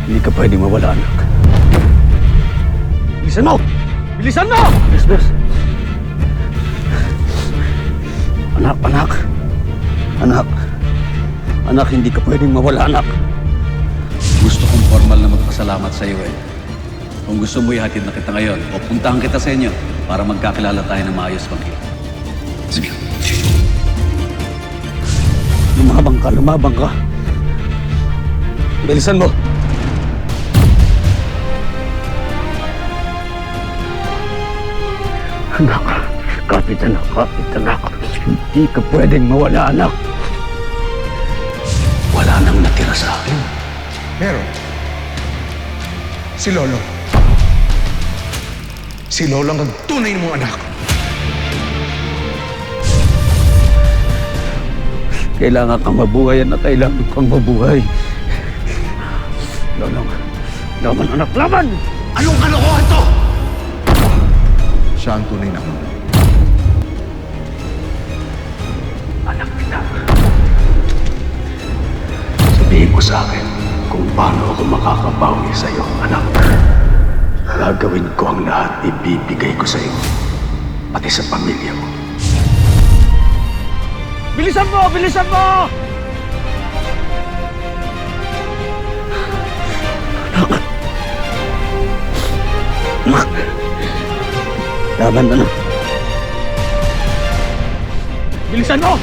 Hindi ka pwedeng mawala, anak. Bilisan mo! Bilisan mo! Yes, boss. Anak, anak. Anak. Anak, hindi ka pwedeng mawala, anak. Gusto kong formal na magpasalamat sa iyo eh. Kung gusto mo, ihatid na kita ngayon o puntahan kita sa inyo para magkakilala tayo ng maayos pagkita. Sige. Lumabang ka, lumabang ka. Bilisan mo! Anak, kapit anak, kapit anak. Hindi ka pwedeng mawala, anak. Wala nang natira sa akin. Meron. Si Lolo. Si Lolo ang tunay mong anak. Kailangan kang mabuhay, anak. Kailangan kang mabuhay. Laban, laban, anak, laban! Anong kalokohan to? Siya ang tunay na ama. Anak kita. Sabihin mo sa akin kung paano ako makakabawi sa iyo, anak. Gagawin ko ang lahat, ibibigay ko sa iyo. Pati sa pamilya mo. Bilisan mo! Bilisan mo! Anak! Laban, anak. Bilisan mo!